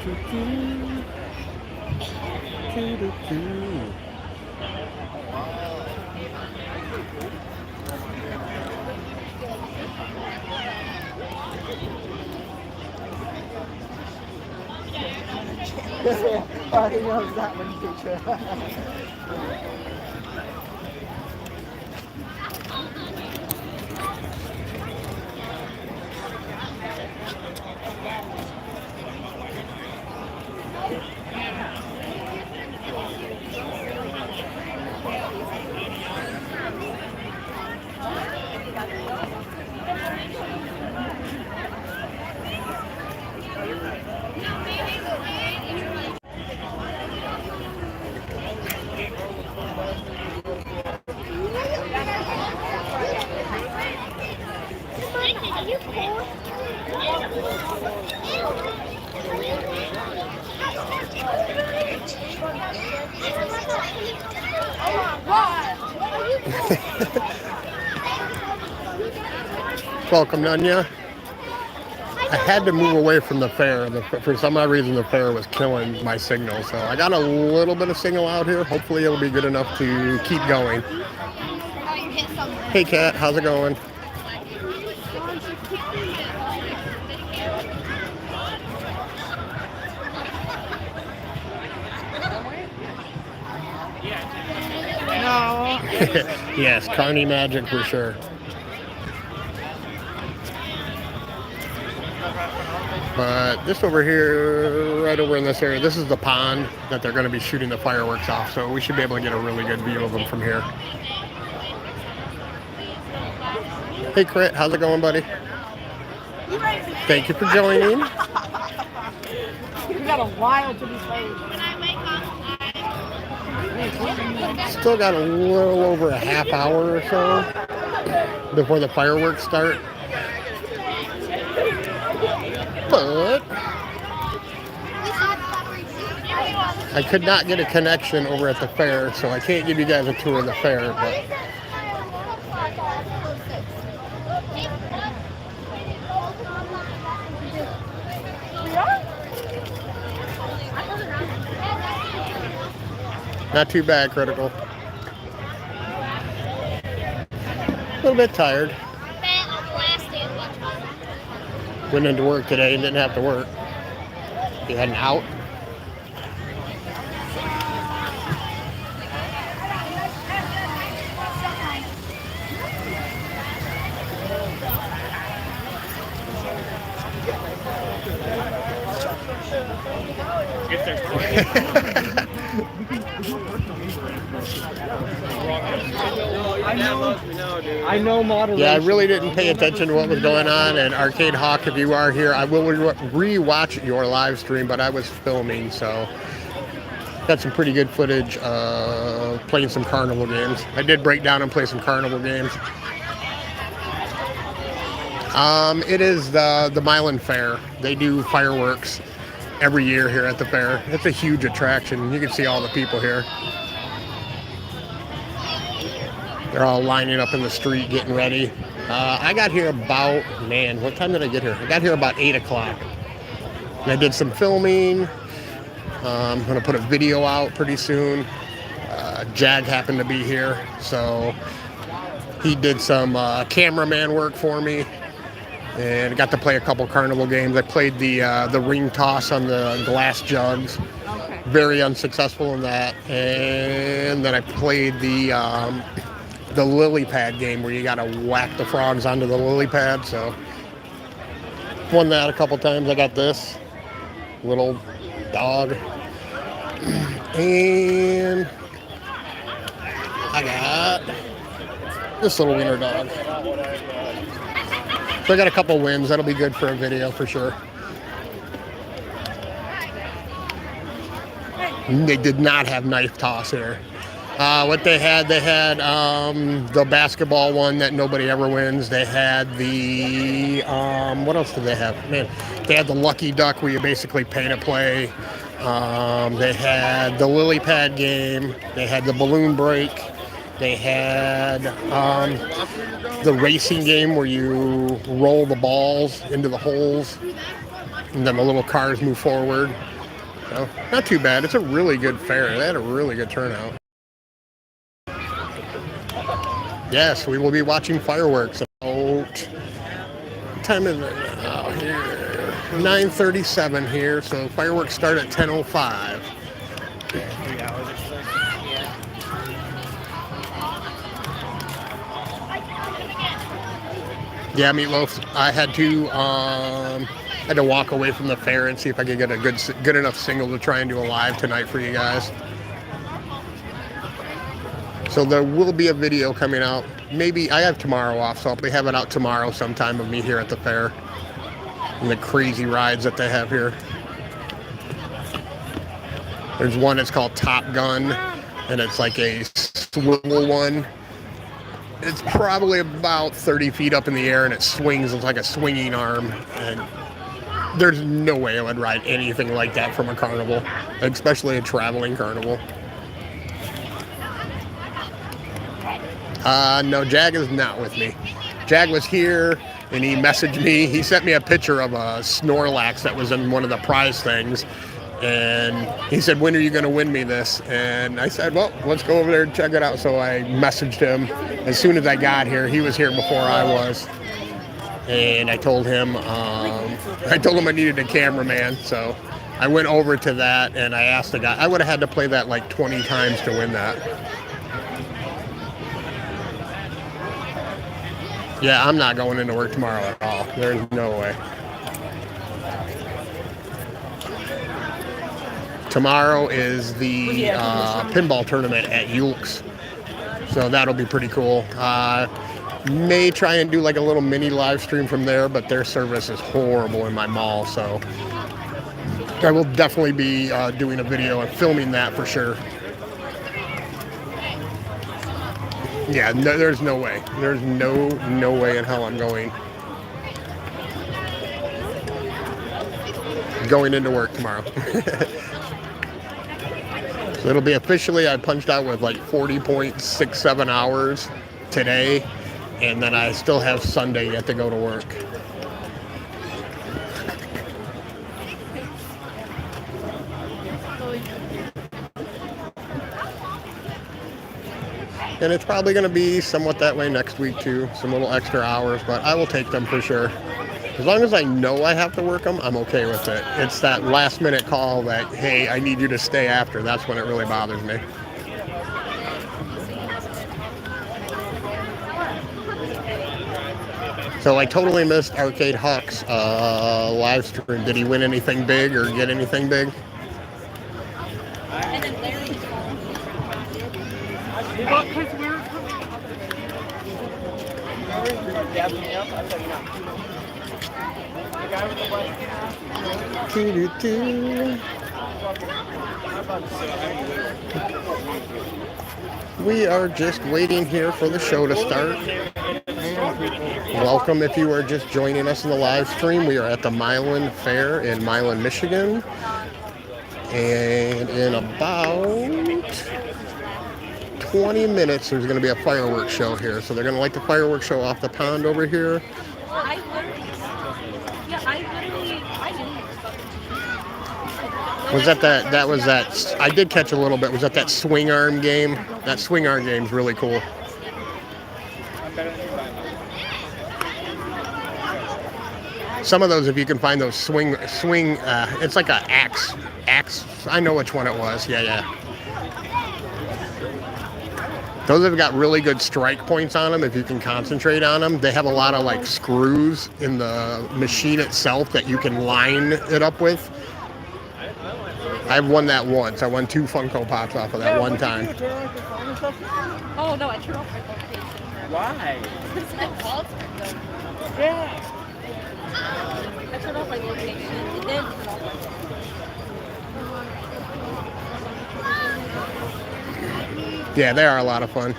I think I was that one picture. Welcome, Nunya. I had to move away from the fair. For some odd reason, the fair was killing my signal. So I got a little bit of signal out here. Hopefully it'll be good enough to keep going. Hey, Kat, how's it going? No. Yes, Carney Magic for sure. But this over here, right over in this area, this is the pond that they're going to be shooting the fireworks off. So we should be able to get a really good view of them from here. Hey, Crit, how's it going, buddy? Thank you for joining. We got a while to be played. Still got a little over a half hour or so before the fireworks start. But I could not get a connection over at the fair, so I can't give you guys a tour of the fair. But not too bad, Critical. A little bit tired. Went into work today and didn't have to work. You heading out? I know moderation. Yeah, I really didn't pay attention to what was going on. And Arcade Hawk, if you are here, I will re-watch your live stream, but I was filming, so got some pretty good footage playing some carnival games. I did break down and play some carnival games. It is the Milan Fair. They do fireworks every year here at the fair. It's a huge attraction. You can see all the people here. They're all lining up in the street getting ready. I got here about, what time did I get here? I got here about 8 o'clock. And I did some filming. I'm going to put a video out pretty soon. Jag happened to be here, so he did some cameraman work for me. And got to play a couple carnival games. I played the ring toss on the glass jugs. Okay. Very unsuccessful in that. And then I played the lily pad game where you got to whack the frogs onto the lily pad. So won that a couple times. I got this little dog. And I got this little wiener dog. So I got a couple wins. That'll be good for a video for sure. They did not have knife toss here. What they had the basketball one that nobody ever wins. They had the, what else did they have? Man, they had the lucky duck where you basically pay to play. They had the lily pad game. They had the balloon break. They had the racing game where you roll the balls into the holes and then the little cars move forward. So, not too bad. It's a really good fair. They had a really good turnout. Yes, we will be watching fireworks about, what time is it now here? 9:37 here, so fireworks start at 10:05. Yeah, Meatloaf. I had to walk away from the fair and see if I could get a good enough single to try and do a live tonight for you guys. So there will be a video coming out. Maybe I have tomorrow off, so I'll probably have it out tomorrow sometime of me here at the fair and the crazy rides that they have here. There's one that's called Top Gun, and it's like a swivel one. It's probably about 30 feet up in the air, and it swings. It's like a swinging arm, and there's no way I would ride anything like that from a carnival, especially a traveling carnival. No, Jag is not with me. Jag was here, and he messaged me. He sent me a picture of a Snorlax that was in one of the prize things, and he said, "When are you going to win me this?" And I said, "Well, let's go over there and check it out." So I messaged him as soon as I got here. He was here before I was, and I told him I needed a cameraman. So I went over to that, and I asked the guy. I would have had to play that like 20 times to win that. Yeah, I'm not going into work tomorrow at all. There's no way. Tomorrow is the pinball tournament at Yulk's, so that'll be pretty cool. May try and do like a little mini live stream from there, but their service is horrible in my mall, so I will definitely be doing a video and filming that for sure. Yeah, no, there's no way. There's no way in hell I'm going into work tomorrow. So it'll be officially, I punched out with like 40.67 hours today, and then I still have Sunday yet to go to work. And it's probably going to be somewhat that way next week too, some little extra hours, but I will take them for sure. As long as I know I have to work them, I'm okay with it. It's that last minute call that, hey, I need you to stay after. That's when it really bothers me. So I totally missed Arcade Huck's live stream. Did he win anything big or get anything big? We are just waiting here for the show to start. Welcome if you are just joining us in the live stream. We are at the Milan Fair in Milan, Michigan. And in about 20 minutes, there's going to be a fireworks show here. So they're going to light the fireworks show off the pond over here. Was that I did catch a little bit. Was that swing arm game? That swing arm game's really cool. Some of those, if you can find those swing, it's like a axe. I know which one it was. Yeah. Those have got really good strike points on them if you can concentrate on them. They have a lot of like screws in the machine itself that you can line it up with. I've won that once. I won 2 Funko Pops off of that one time. Oh no, I turned off my location. Why? Because my walls are good. Yeah. I turned off my location. It did turn off my location. Yeah, they are a lot of fun.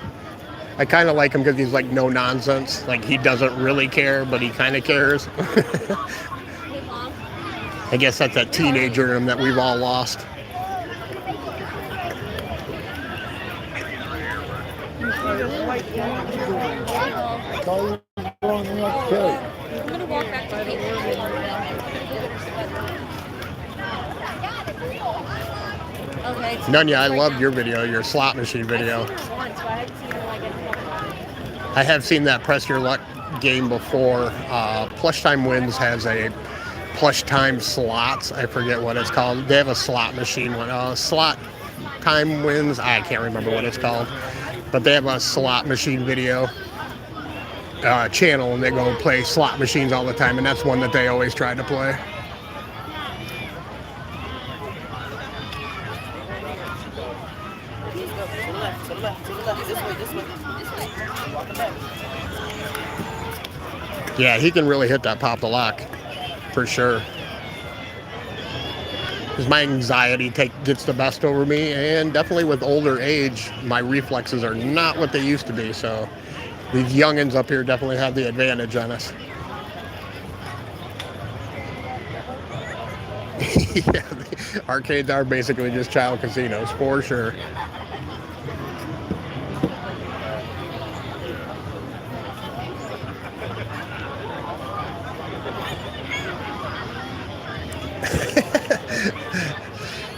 I kind of like him because he's like no nonsense. Like he doesn't really care, but he kind of cares. I guess that's that teenager in him that we've all lost. I'm gonna walk back to the Okay. Nunya, I loved your video, your slot machine video. Once, but I haven't seen it like in I have seen that Press Your Luck game before. Plush Time Wins has a Plush Time Slots. I forget what it's called. They have a slot machine one. Slot Time Wins. I can't remember what it's called. But they have a slot machine video channel, and they go play slot machines all the time, and that's one that they always try to play. Yeah, he can really hit that pop the lock, for sure. Because my anxiety gets the best over me, and definitely with older age, my reflexes are not what they used to be. So these youngins up here definitely have the advantage on us. Yeah, the arcades are basically just child casinos, for sure.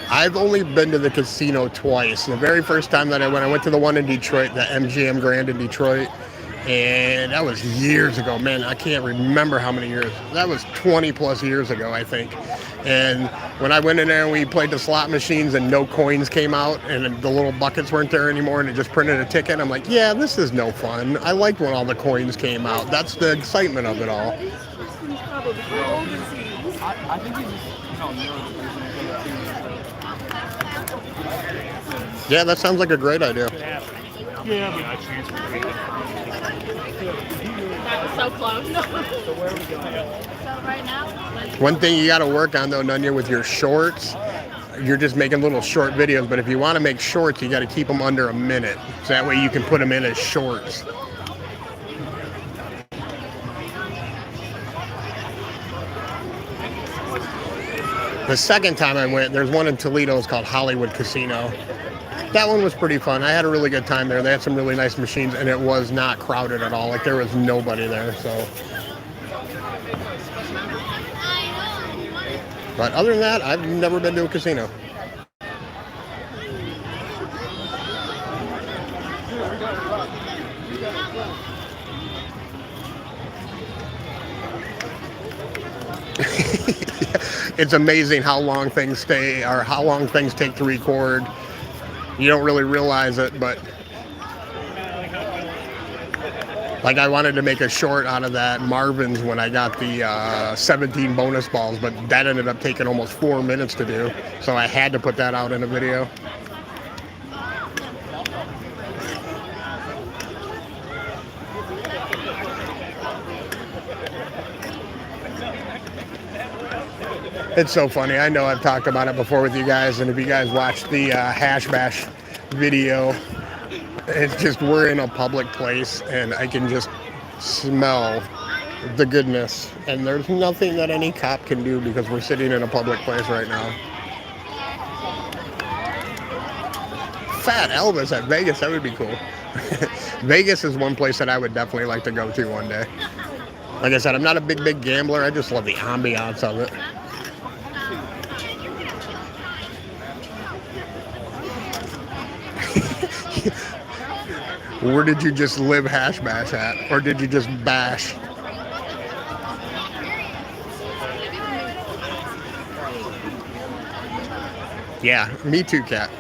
I've only been to the casino twice. The very first time that I went to the one in Detroit, the MGM Grand in Detroit, and that was years ago. Man, I can't remember how many years. That was 20 plus years ago, I think. And when I went in there and we played the slot machines and no coins came out and the little buckets weren't there anymore and it just printed a ticket, I'm like, yeah, this is no fun. I liked when all the coins came out. That's the excitement of it all. I think he's just, Yeah, that sounds like a great idea. yeah, I mean, I choose That was so close. So where are we going? So right now, One thing you got to work on, though, Nunya, with your shorts, you're just making little short videos, but if you want to make shorts, you got to keep them under a minute. So that way you can put them in as shorts. The second time I went, there's one in Toledo, it's called Hollywood Casino. That one was pretty fun. I had a really good time there. They had some really nice machines, and it was not crowded at all. Like, there was nobody there, so. But other than that, I've never been to a casino. It's amazing how long things stay, or how long things take to record. You don't really realize it, but like I wanted to make a short out of that Marvin's when I got the 17 bonus balls, but that ended up taking almost 4 minutes to do. So I had to put that out in a video. It's so funny. I know I've talked about it before with you guys, and if you guys watched the Hash Bash video, it's just we're in a public place, and I can just smell the goodness. And there's nothing that any cop can do because we're sitting in a public place right now. Fat Elvis at Vegas, that would be cool. Vegas is one place that I would definitely like to go to one day. Like I said, I'm not a big gambler. I just love the ambiance of it. Where did you just live Hash Bash at? Or did you just bash? Yeah, me too, Cat.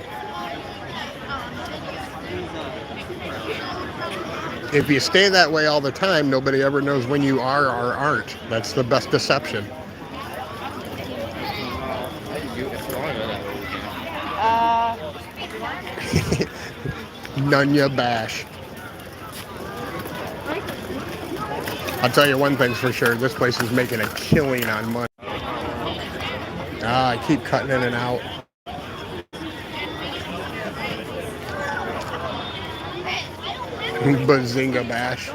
If you stay that way all the time, nobody ever knows when you are or aren't. That's the best deception. Nunya Bash. I'll tell you one thing's for sure. This place is making a killing on money. I keep cutting in and out. Bazinga Bash.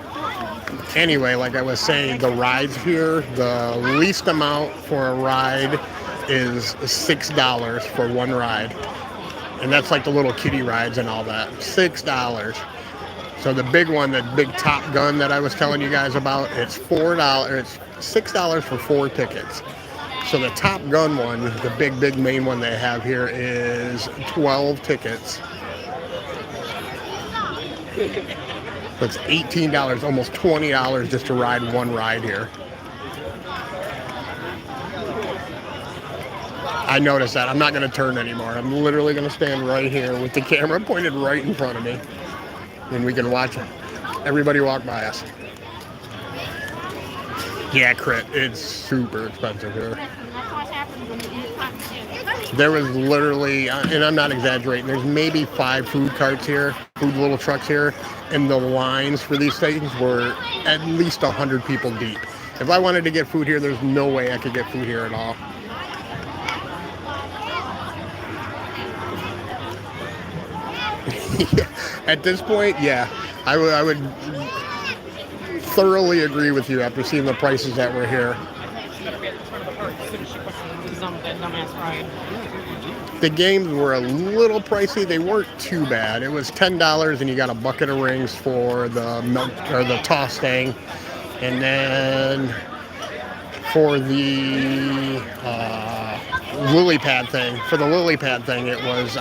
Anyway, like I was saying, the rides here, the least amount for a ride is $6 for one ride. And that's like the little kiddie rides and all that. $6. So the big one, the big Top Gun that I was telling you guys about, it's $4. It's $6 for 4 tickets. So the Top Gun one, the big main one they have here, is 12 tickets. So it's $18, almost $20 just to ride one ride here. I noticed that. I'm not going to turn anymore. I'm literally going to stand right here with the camera pointed right in front of me. And we can watch everybody walk by us. Yeah, Crit. It's super expensive here. There was literally, and I'm not exaggerating, there's maybe 5 food carts here, food little trucks here, and the lines for these things were at least 100 people deep. If I wanted to get food here, there's no way I could get food here at all. At this point, yeah, I would thoroughly agree with you after seeing the prices that were here. The games were a little pricey. They weren't too bad. It was $10 and you got a bucket of rings for the milk or the toss thing, and then for the lily pad thing. For the lily pad thing, it was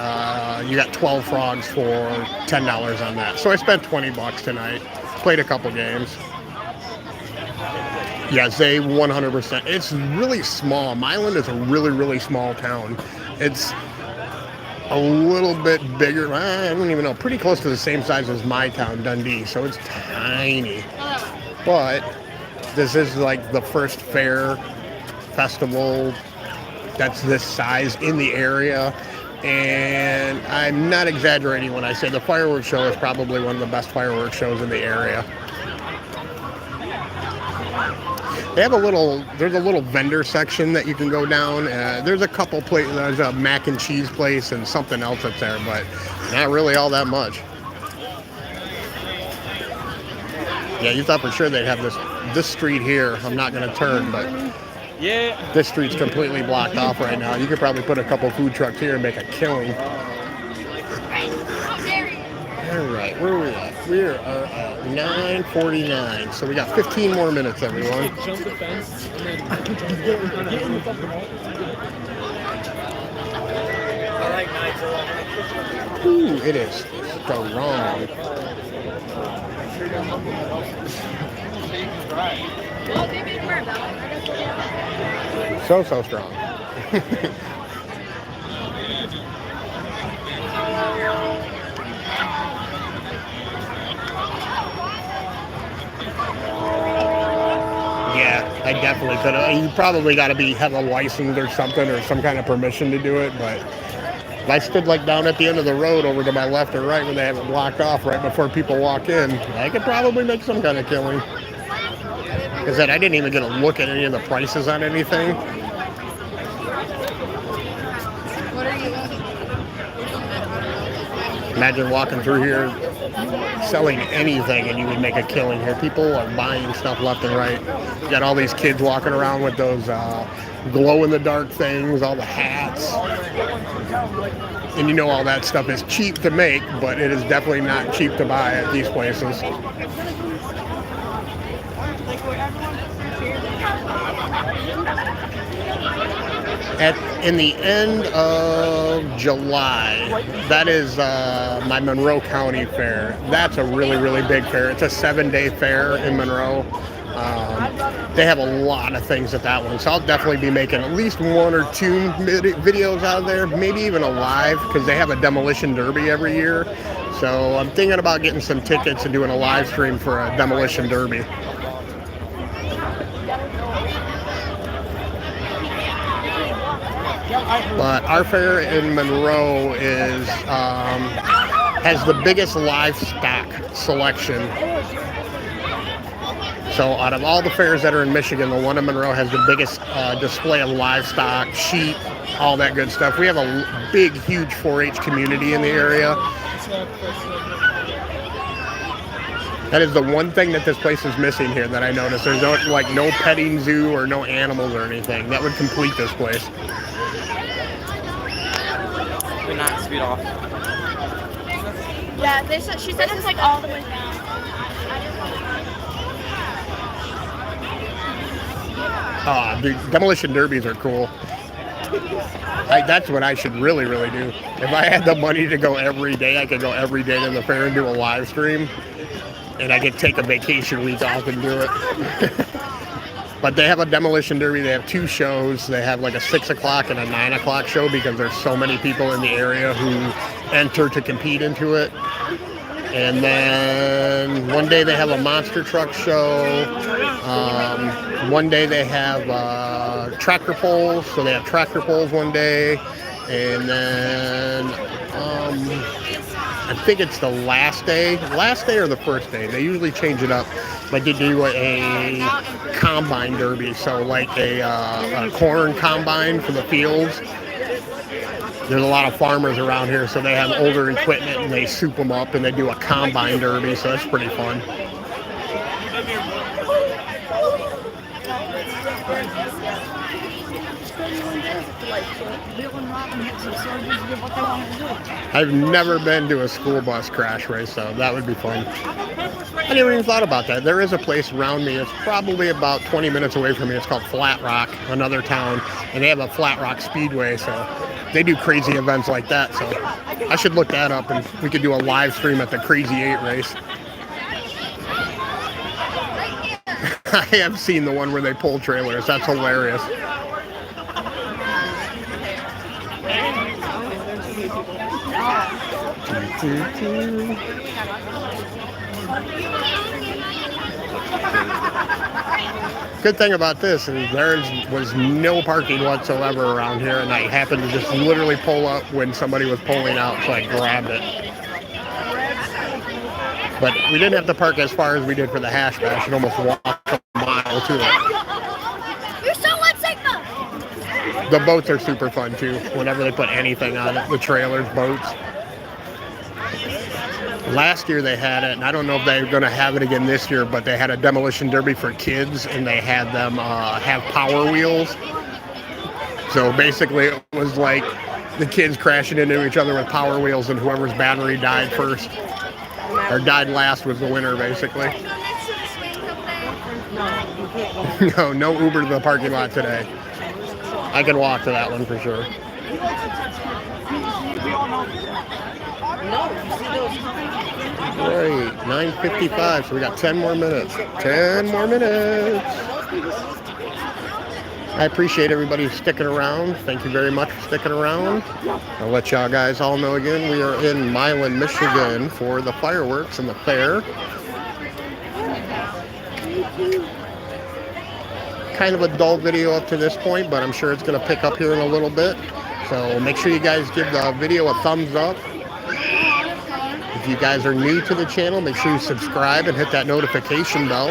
you got 12 frogs for $10 on that. So I spent $20 tonight. Played a couple games. Yes, they 100%. It's really small. Milan is a really small town. It's a little bit bigger. I don't even know. Pretty close to the same size as my town, Dundee. So it's tiny. But this is like the first fair festival that's this size in the area, and I'm not exaggerating when I say the fireworks show is probably one of the best fireworks shows in the area. They have there's a little vendor section that you can go down. There's a couple places, there's a mac and cheese place and something else that's there, but not really all that much. Yeah, you thought for sure they'd have this street here. I'm not going to turn, but yeah, this street's completely blocked off right now. You could probably put a couple food trucks here and make a killing. All right, where are we at? We're at 9:49, so we got 15 more minutes, everyone. Jump the fence and then I like Nigel. Ooh, it is strong. So strong. Yeah, I definitely could have. You probably got to have a license or something or some kind of permission to do it, but if I stood like down at the end of the road over to my left or right when they have it blocked off right before people walk in, I could probably make some kind of killing. Because I didn't even get a look at any of the prices on anything. Imagine walking through here selling anything and you would make a killing here. People are buying stuff left and right. You got all these kids walking around with those glow-in-the-dark things, all the hats. And you know all that stuff is cheap to make, but it is definitely not cheap to buy at these places. In the end of July, that is my Monroe County Fair. That's a really big fair. It's a 7-day fair in Monroe. They have a lot of things at that one, so I'll definitely be making at least 1 or 2 videos out of there, maybe even a live, because they have a demolition derby every year. So I'm thinking about getting some tickets and doing a live stream for a demolition derby. But our fair in Monroe has the biggest livestock selection. So out of all the fairs that are in Michigan, the one in Monroe has the biggest display of livestock, sheep, all that good stuff. We have a big, huge 4-H community in the area. That is the one thing that this place is missing here that I noticed. There's no petting zoo or no animals or anything. That would complete this place. Do not speed off. Yeah, she said it's like all the way down. Dude, demolition derbies are cool. That's what I should really do. If I had the money to go every day, I could go every day to the fair and do a live stream. And I could take a vacation week off and do it. But they have a demolition derby. They have 2 shows. They have like a 6 o'clock and a 9 o'clock show because there's so many people in the area who enter to compete into it. And then one day they have a monster truck show. One day they have tractor pulls. So they have tractor pulls one day. And then I think it's the last day or the first day. They usually change it up. But they do a combine derby, so like a corn combine for the fields. There's a lot of farmers around here, so they have older equipment and they soup them up and they do a combine derby, so that's pretty fun. I've never been to a school bus crash race, so that would be fun. I never even thought about that. There is a place around me. It's probably about 20 minutes away from me. It's called Flat Rock, another town, and they have a Flat Rock Speedway, so they do crazy events like that. So I should look that up, and we could do a live stream at the Crazy 8 race. I have seen the one where they pull trailers. That's hilarious. Good thing about this is there was no parking whatsoever around here, and I happened to just literally pull up when somebody was pulling out, so I grabbed it. But we didn't have to park as far as we did for the hash bash and almost walk a mile to it. You're so unsignal. The boats are super fun too, whenever they put anything on it, the trailers, boats. Last year they had it, and I don't know if they're going to have it again this year, but they had a demolition derby for kids, and they had them have Power Wheels. So basically it was like the kids crashing into each other with Power Wheels, and whoever's battery died first, or died last, was the winner, basically. No Uber to the parking lot today. I can walk to that one for sure. Great, 9:55, so we got 10 more minutes. 10 more minutes. I appreciate everybody sticking around. Thank you very much for sticking around. I'll let y'all guys all know again, we are in Milan, Michigan for the fireworks and the fair. Kind of a dull video up to this point, but I'm sure it's going to pick up here in a little bit. So make sure you guys give the video a thumbs up. If you guys are new to the channel, make sure you subscribe and hit that notification bell.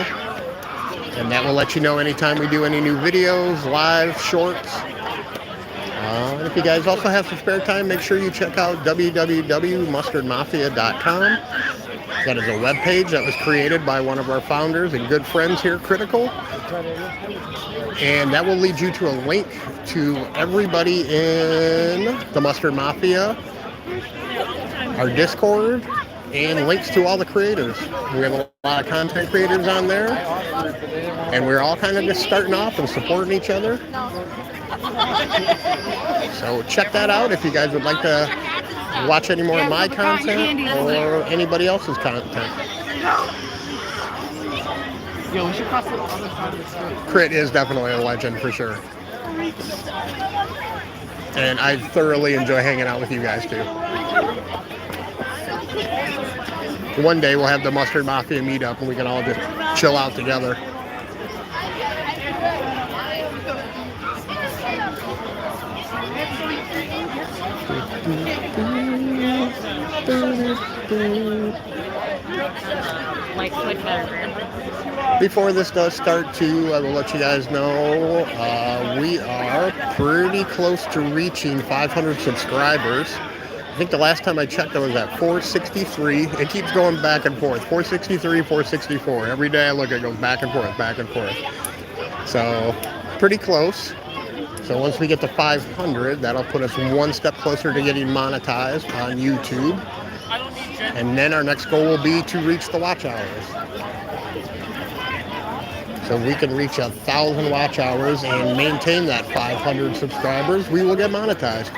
And that will let you know anytime we do any new videos, live, shorts. And if you guys also have some spare time, make sure you check out www.mustardmafia.com. That is a webpage that was created by one of our founders and good friends here, Critical. And that will lead you to a link to everybody in the Mustard Mafia, our Discord, and links to all the creators. We have a lot of content creators on there, and we're all kind of just starting off and supporting each other. So check that out if you guys would like to watch any more of my content or anybody else's content. Yo, we should cross the other side of the street. Crit is definitely a legend for sure. And I thoroughly enjoy hanging out with you guys too. One day we'll have the Mustard Mafia meetup and we can all just chill out together. Before this does start too, I will let you guys know we are pretty close to reaching 500 subscribers. I think the last time I checked I was at 463. It keeps going back and forth. 463, 464. Every day I look, it goes back and forth, back and forth. So pretty close. So once we get to 500, that'll put us one step closer to getting monetized on YouTube. And then our next goal will be to reach the watch hours. So if we can reach 1,000 watch hours and maintain that 500 subscribers, we will get monetized.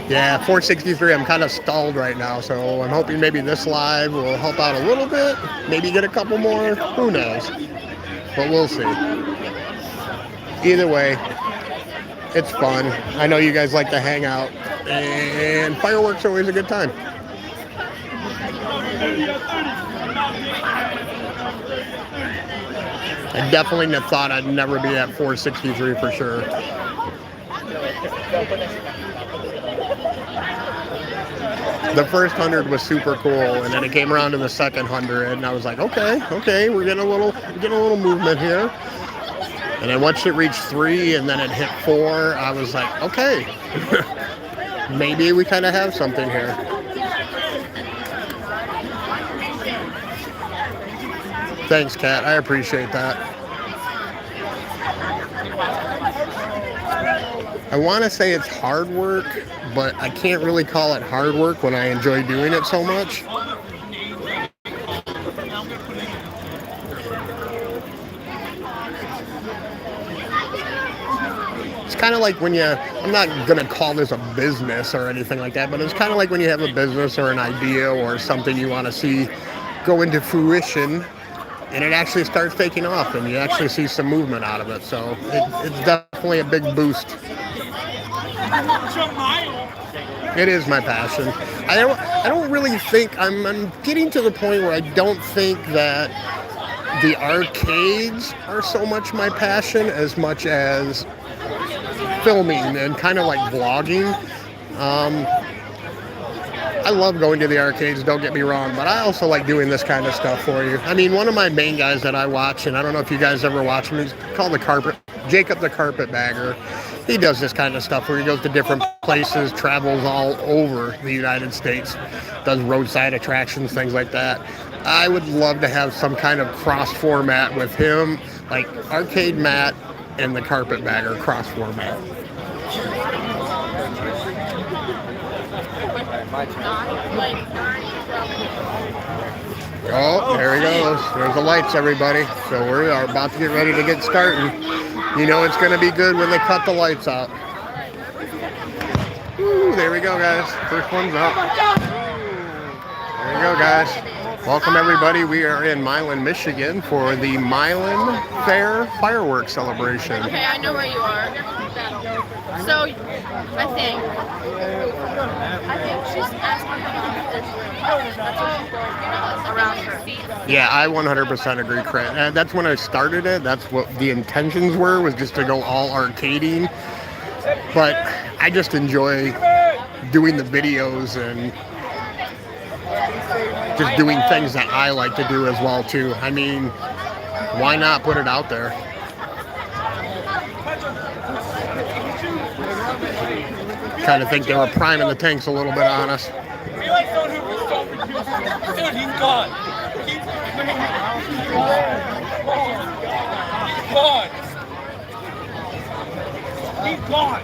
Yeah, 463, I'm kind of stalled right now, so I'm hoping maybe this live will help out a little bit, maybe get a couple more, who knows, but we'll see. Either way, it's fun. I know you guys like to hang out, and fireworks are always a good time. I definitely thought I'd never be at 463 for sure. The first 100 was super cool, and then it came around to the second 100, and I was like, okay, we're getting a little movement here. And then once it reached 3, and then it hit 4, I was like, okay, maybe we kind of have something here. Thanks, Kat. I appreciate that. I want to say it's hard work, but I can't really call it hard work when I enjoy doing it so much. It's kind of like when I'm not going to call this a business or anything like that, but it's kind of like when you have a business or an idea or something you want to see go into fruition, and it actually starts taking off, and you actually see some movement out of it. So it's definitely a big boost. It is my passion. I don't really think I'm getting to the point where I don't think that the arcades are so much my passion as much as filming and kind of like vlogging. I love going to the arcades, don't get me wrong, but I also like doing this kind of stuff for you. I mean, one of my main guys that I watch, and I don't know if you guys ever watch him, he's called Jacob the Carpetbagger. He does this kind of stuff where he goes to different places, travels all over the United States, does roadside attractions, things like that. I would love to have some kind of cross format with him, like Arcade Matt and the Carpetbagger cross format. Oh, there he goes. There's the lights, everybody. So we are about to get ready to get started. You know it's going to be good when they cut the lights out. Ooh, there we go, guys. First one's up. There we go, guys. Welcome, everybody. We are in Milan, Michigan for the Milan Fair Fireworks celebration. Okay, I know where you are. So, I think she's asking around her. Yeah, I 100% agree, Chris. That's when I started it. That's what the intentions were, was just to go all arcading. But I just enjoy doing the videos and just doing things that I like to do as well, too. I mean, why not put it out there? Kind of think they were priming the tanks a little bit on us. Dude, he's gone. He's gone. He's gone.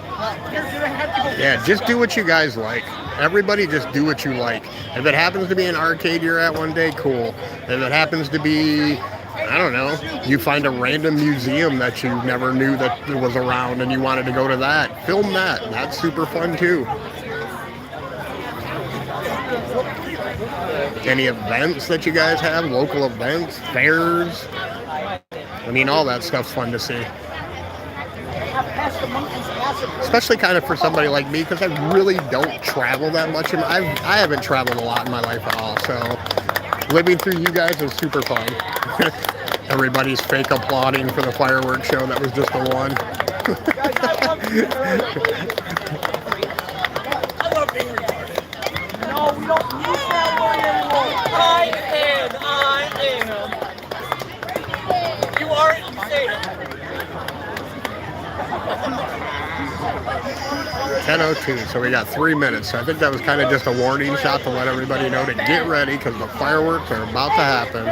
Yeah, just do what you guys like. Everybody just do what you like. If it happens to be an arcade you're at one day, cool. If it happens to be, I don't know, you find a random museum that you never knew that was around and you wanted to go to that, film that. That's super fun too. Any events that you guys have, local events, fairs, I mean, all that stuff's fun to see. Especially kind of for somebody like me, because I really don't travel that much. I haven't traveled a lot in my life at all, so living through you guys is super fun. Everybody's fake applauding for the fireworks show. That was just the one. I love being retarded. No, we don't use that word anymore. I am. You aren't insane. 10:02, so we got 3 minutes. So I think that was kind of just a warning shot to let everybody know to get ready because the fireworks are about to happen.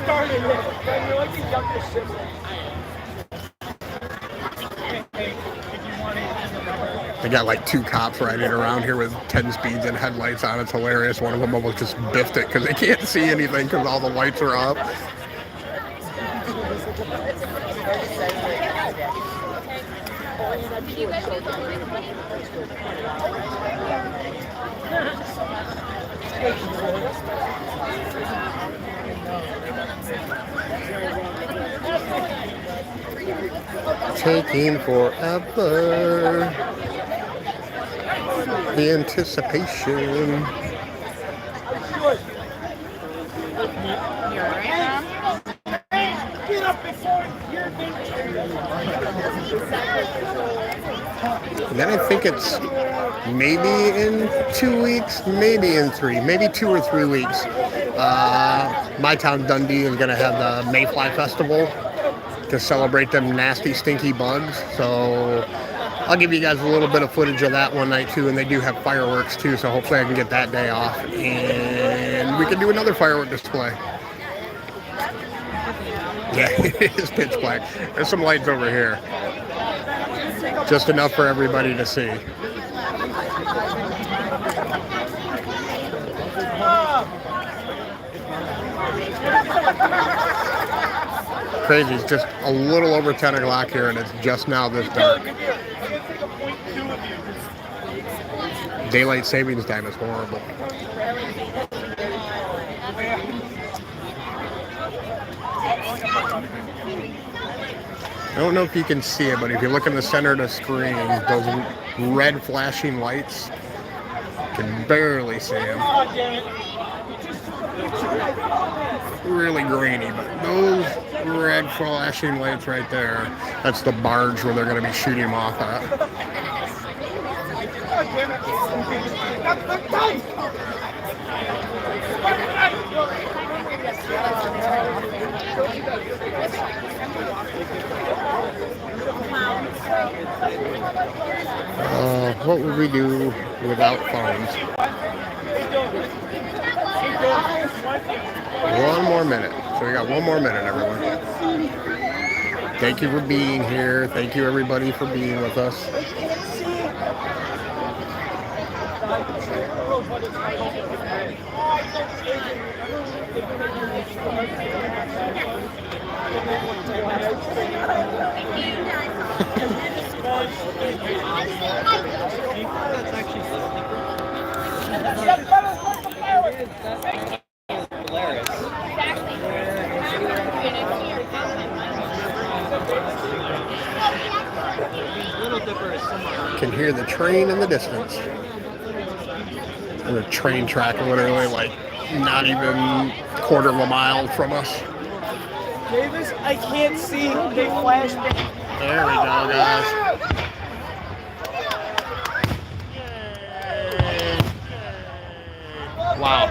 Started it. You're like the youngest sibling. They got like 2 cops riding around here with 10 speeds and headlights on. It's hilarious. One of them almost just biffed it because they can't see anything because all the lights are up. Taking forever. The anticipation. And then I think it's maybe in 2 weeks, maybe in 3, maybe 2 or 3 weeks. My town, Dundee, is going to have the Mayfly Festival to celebrate them nasty, stinky bugs. So I'll give you guys a little bit of footage of that one night too. And they do have fireworks too, so hopefully I can get that day off and we can do another firework display. Yeah, it is pitch black. There's some lights over here. Just enough for everybody to see. Crazy, it's just a little over 10 o'clock here and it's just now this dark. Daylight savings time is horrible. I don't know if you can see it, but if you look in the center of the screen, those red flashing lights, you can barely see them. Really grainy, but those red flashing lights right there, that's the barge where they're going to be shooting them off at. What would we do without phones? 1 more minute. So we got 1 more minute, everyone. Thank you for being here. Thank you, everybody, for being with us. Can hear the train in the distance. And the train track literally like not even a quarter of a mile from us. Davis, I can't see. They flash back. There we go, guys. Wow.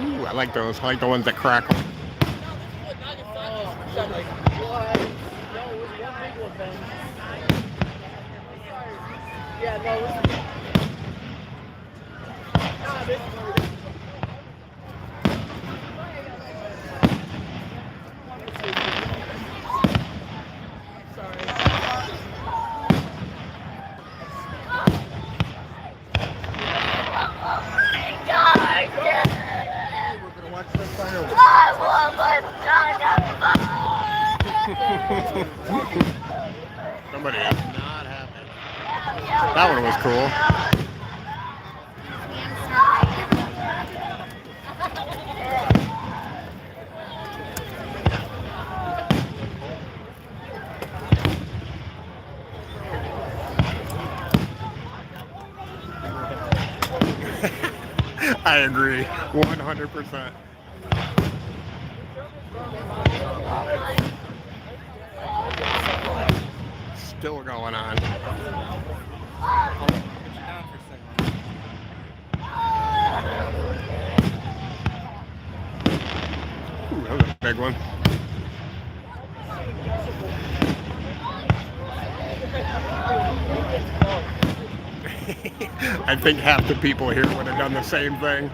Ooh, I like those. I like the ones that crackle. Somebody is not happy. That one was cool. I agree, 100%. still going on. Ooh, that was a big one. I think half the people here would have done the same thing.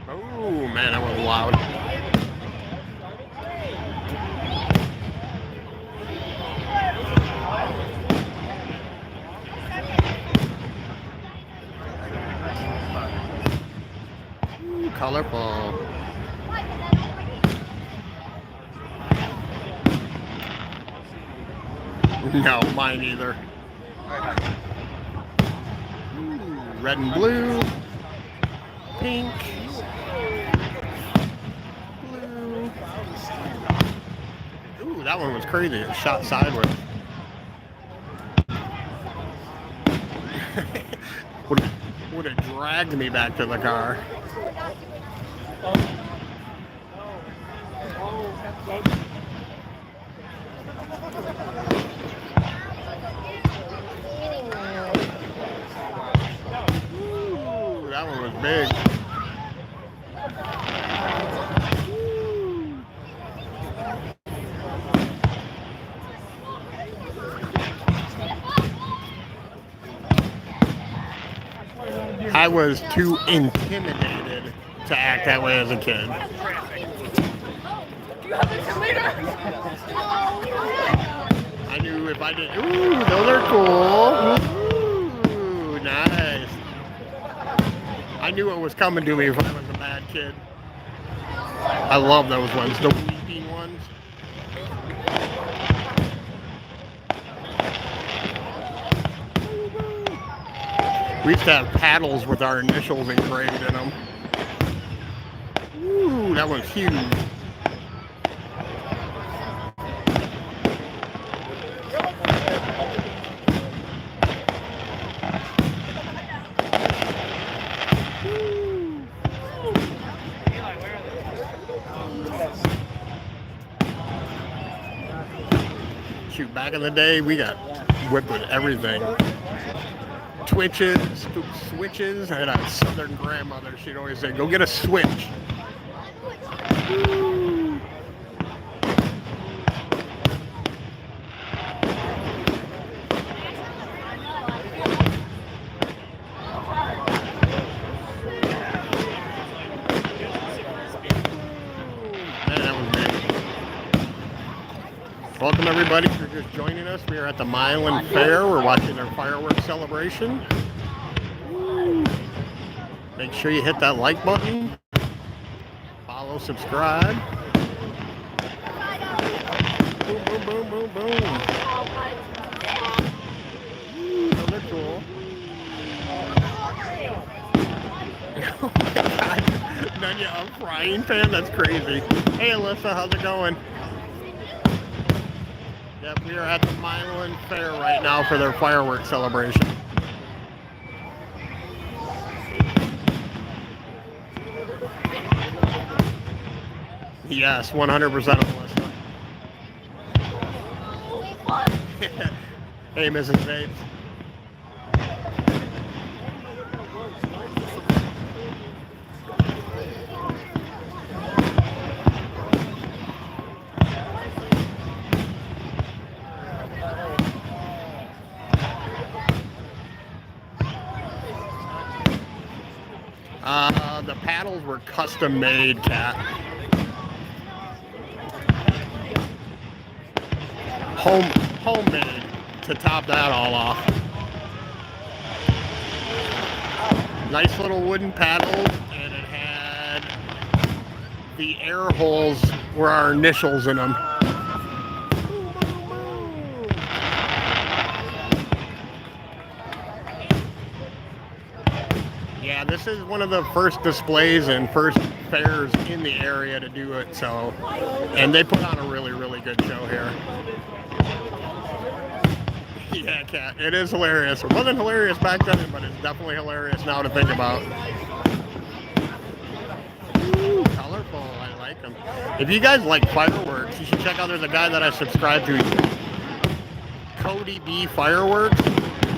Oh man, that was loud. Ooh, colorful. No, mine either. Ooh, red and blue, pink, blue. Ooh, that one was crazy. It shot sideways. would have dragged me back to the car. Ooh, that one was big. I was too intimidated to act that way as a kid. I knew if I did. Ooh, those are cool. Ooh, nice. I knew it was coming to me if I was a bad kid. I love those ones, the weeping ones. We used to have paddles with our initials engraved in them. Ooh, that one's huge. Shoot, back in the day, we got whipped with everything. Twitches, switches. I had a southern grandmother. She'd always say, "Go get a switch." Woo. Man, that was big. Welcome everybody. If you're just joining us, we are at the Milan Fair. We're watching their fireworks celebration. Woo. Make sure you hit that like button. Follow, subscribe. Boom, boom, boom, boom, boom. Ooh, those are cool. Oh my God. Nunya, a frying pan? That's crazy. Hey Alyssa, how's it going? Yep, we are at the Milan Fair right now for their fireworks celebration. Yes, 100% Melissa. Hey, Mrs. Zeitz. The paddles were custom made, Cat. Homemade to top that all off. Nice little wooden paddles, and it had the air holes were our initials in them. Yeah, this is one of the first displays and first fairs in the area to do it, so, and they put on a really, really good show here. Yeah, Cat, it is hilarious. It wasn't hilarious back then, but it's definitely hilarious now to think about. Ooh, colorful, I like them. If you guys like fireworks, you should check out, there's a guy that I subscribe to. Cody B Fireworks.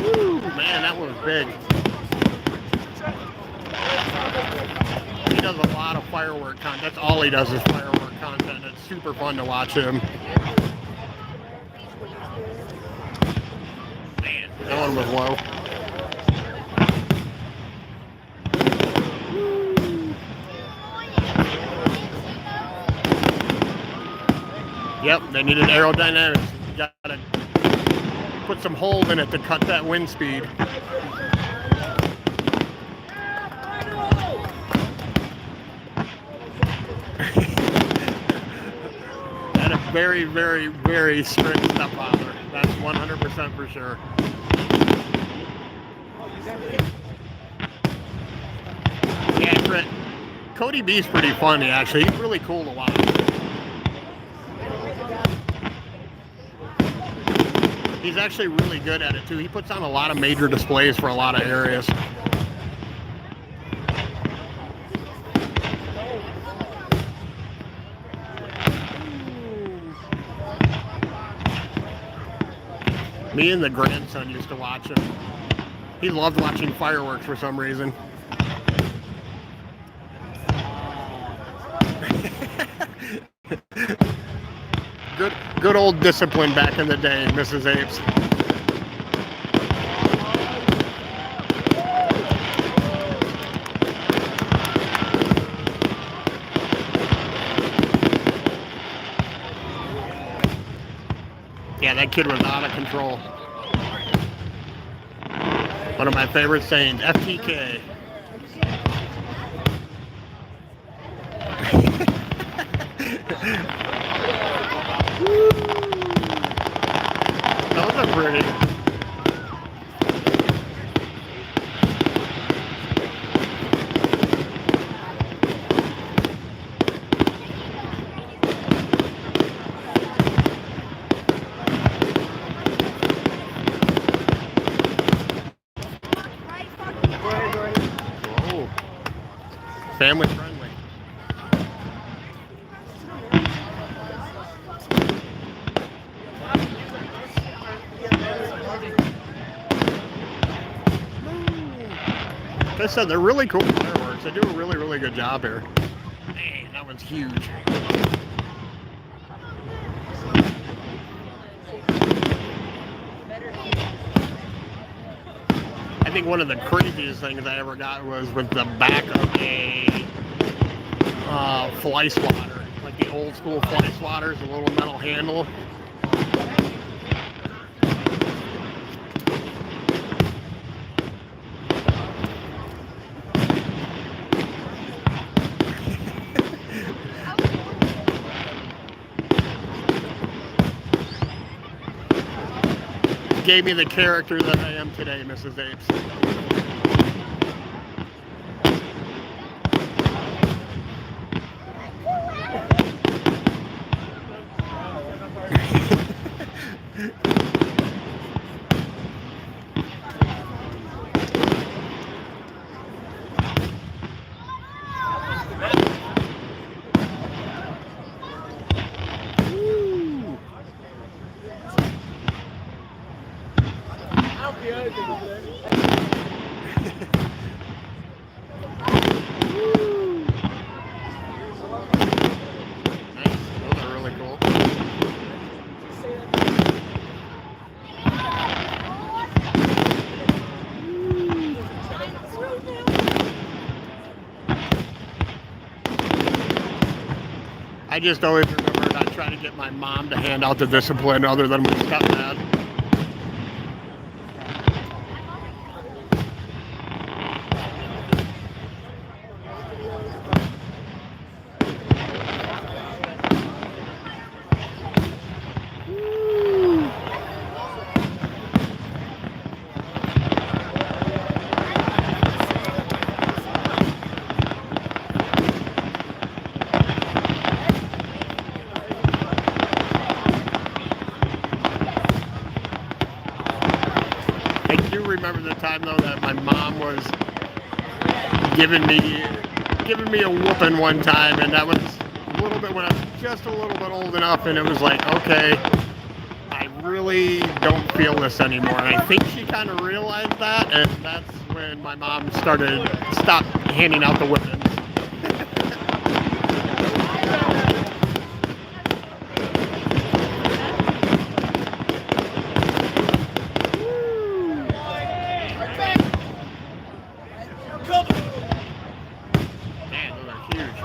Woo, man, that was big. He does a lot of firework content. That's all he does is firework content. It's super fun to watch him. Man, that one was low. Yep, they needed aerodynamics. You gotta put some hold in it to cut that wind speed. And a very, very, very strict stepfather. That's 100% for sure. Yeah, Cody B's pretty funny, actually. He's really cool to watch. He's actually really good at it too. He puts on a lot of major displays for a lot of areas. Me and the grandson used to watch him. He loved watching fireworks for some reason. Good old discipline back in the day, Mrs. Apes. Yeah, that kid was out of control. One of my favorite sayings, FTK. Those are pretty. Whoa. Family friendly. Like I said, they're really cool fireworks. They do a really, really good job here. Man, that one's huge. I think one of the craziest things I ever got was with the back of a fly swatter, like the old school fly swatters, a little metal handle. Gave me the character that I am today, Mrs. Apes. I just always remember not trying to get my mom to hand out the discipline other than my stepdad. Remember the time though that my mom was giving me a whooping one time, and that was a little bit when I was just a little bit old enough, and it was like, okay, I really don't feel this anymore. And I think she kind of realized that, and that's when my mom stopped handing out the whippings. Man, those are huge.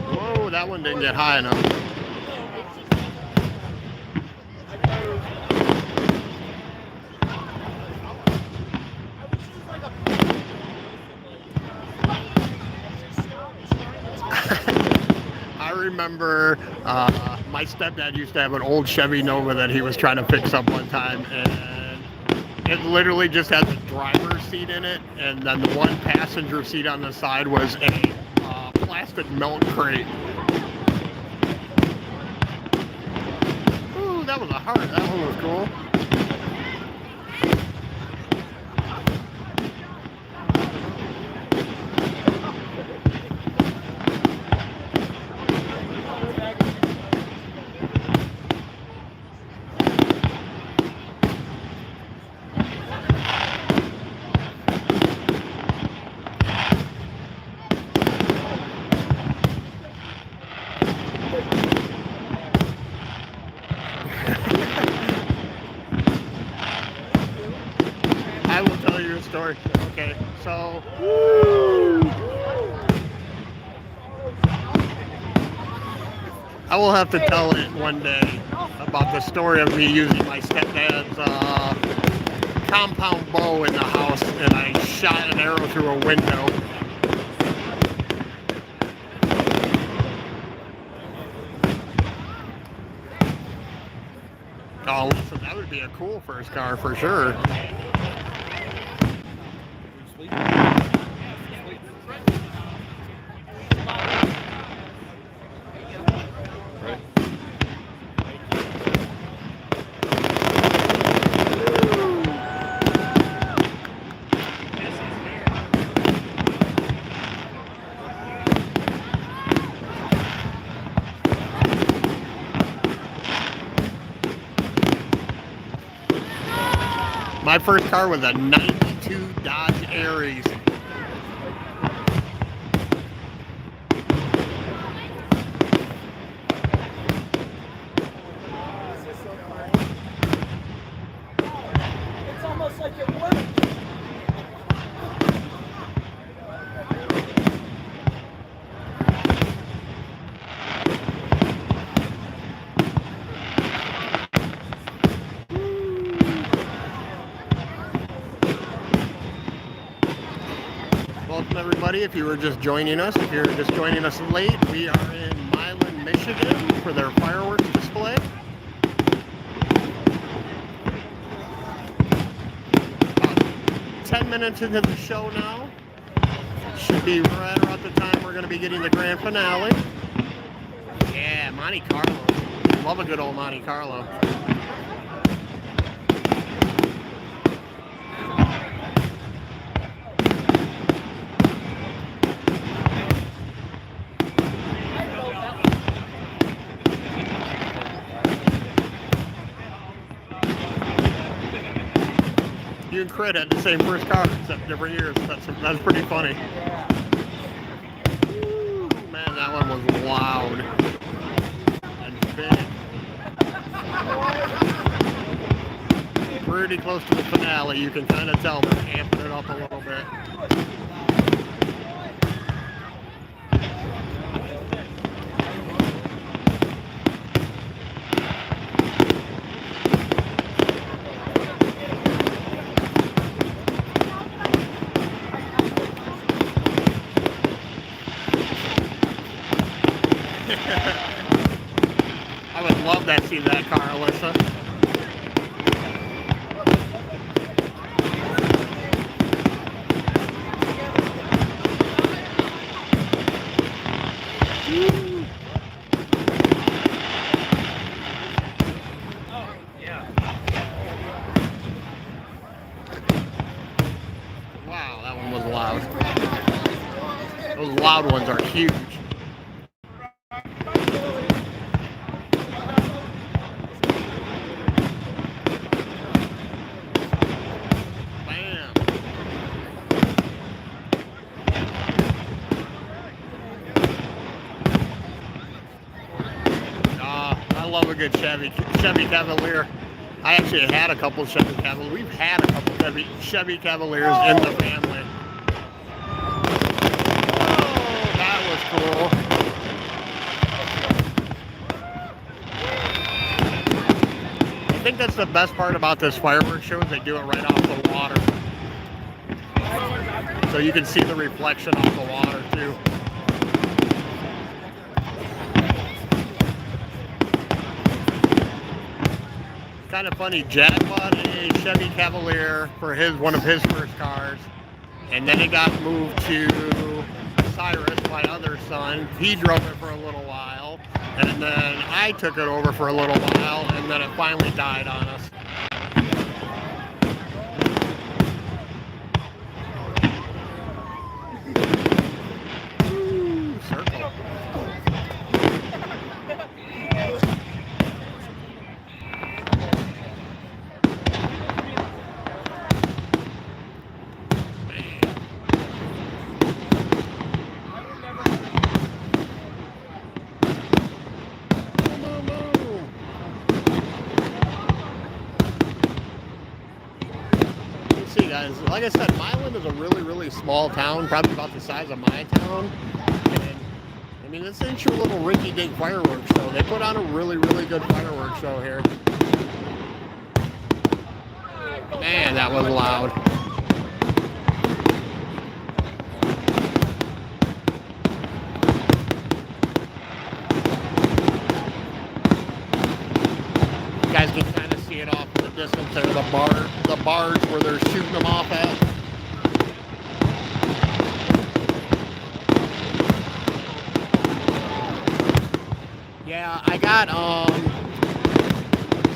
Whoa, that one didn't get high enough. I remember my stepdad used to have an old Chevy Nova that he was trying to fix up one time, and it literally just had the driver's seat in it, and then the one passenger seat on the side was a plastic milk crate. Ooh, that was a heart. That one was cool. I will tell you a story. Okay, so I will have to tell it one day about the story of me using my stepdad's compound bow in the house, and I shot an arrow through a window. Oh, listen, that would be a cool first car for sure. My first car was a 92 Dodge Aries. It's almost like it worked. Welcome everybody, if you were just joining us, if you're just joining us late, we are in Milan, Michigan for their fireworks display. About 10 minutes into the show now. Should be right around the time we're going to be getting the grand finale. Yeah, Monte Carlo. Love a good old Monte Carlo. You and Crit had the same first car, except different years. That's pretty funny. Ooh, man, that one was loud and big. Pretty close to the finale. You can kind of tell they're amping it up a little bit. I would love to see that car, Alyssa. Wow, that one was loud. Those loud ones are huge. Bam. I love a good Chevy Cavalier. I actually had a couple of Chevy Cavaliers. We've had a couple of Chevy Cavaliers in the family. Oh, that was cool. I think that's the best part about this fireworks show is they do it right off the water. So you can see the reflection off the water too. Kind of funny, Jack bought a Chevy Cavalier for one of his first cars, and then it got moved to Cyrus, my other son. He drove it for a little while, and then I took it over for a little while, and then it finally died on us. Ooh, circle. Like I said, Milan is a really, really small town, probably about the size of my town. And I mean, this ain't your little rinky-dink fireworks show. They put on a really, really good fireworks show here. Man, that was loud. You guys can kind of see it off in the distance there, the bars where they're shooting them off at. Yeah, I got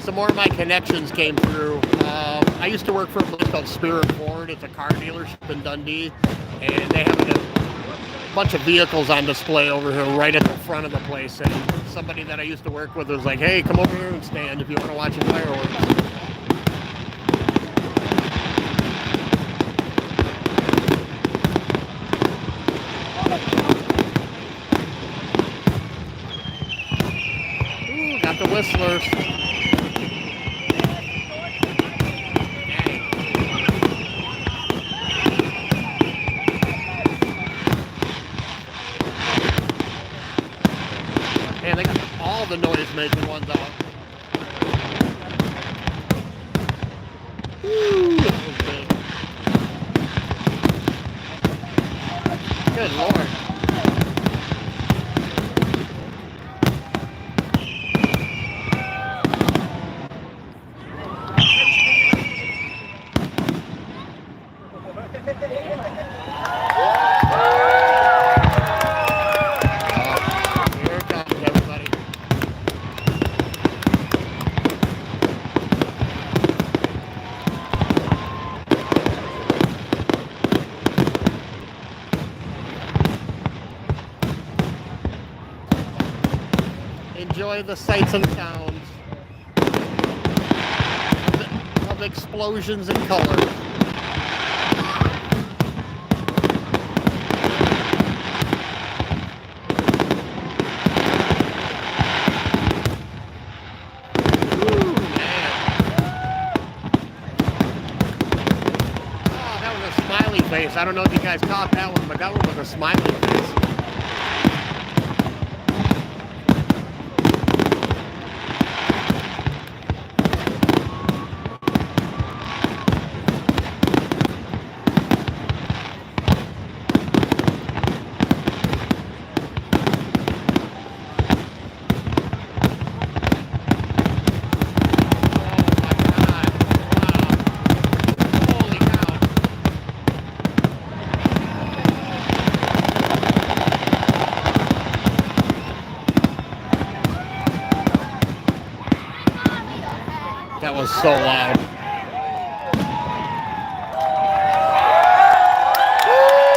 some more of my connections came through. I used to work for a place called Spirit Ford. It's a car dealership in Dundee, and they have a bunch of vehicles on display over here right at the front of the place. And somebody that I used to work with was like, "Hey, come over here and stand if you want to watch the fireworks." Got the whistlers. Man, they got all the noise-making ones out. Woo, that was big. Good Lord. Enjoy the sights and sounds of explosions and colors. Ooh, man. Oh, that was a smiley face. I don't know if you guys caught that one, but that one was a smiley face. That was so loud. Woo!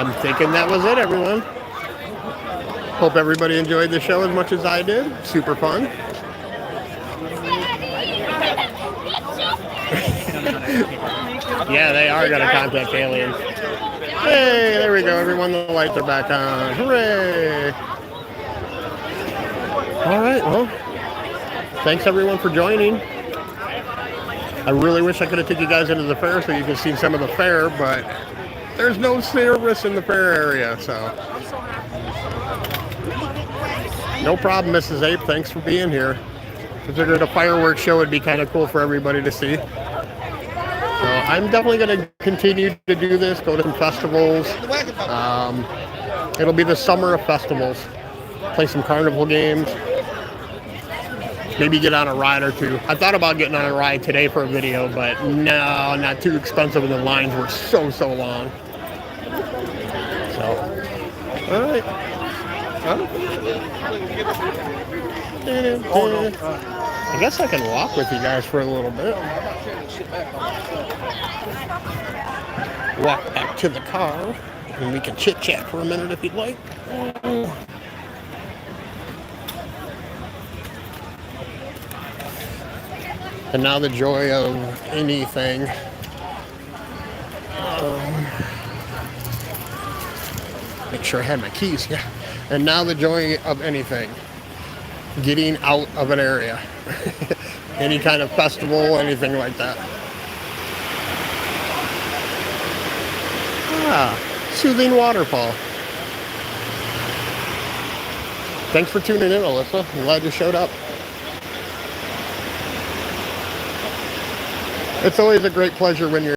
I'm thinking that was it, everyone. Hope everybody enjoyed the show as much as I did. Super fun. Yeah, they are going to contact aliens. Hey, there we go, everyone. The lights are back on. Hooray! All right, well, thanks everyone for joining. I really wish I could have taken you guys into the fair so you could see some of the fair, but there's no service in the fair area, so. No problem, Mrs. Ape. Thanks for being here. I figured a fireworks show would be kind of cool for everybody to see. So I'm definitely going to continue to do this, go to some festivals. It'll be the summer of festivals. Play some carnival games. Maybe get on a ride or two. I thought about getting on a ride today for a video, but no, not too expensive, and the lines were so long. So, all right. I guess I can walk with you guys for a little bit. Walk back to the car, and we can chit-chat for a minute if you'd like. And now the joy of anything. Make sure I had my keys, yeah. And now the joy of anything. Getting out of an area. Any kind of festival, anything like that. Soothing waterfall. Thanks for tuning in, Alyssa. I'm glad you showed up. It's always a great pleasure when you're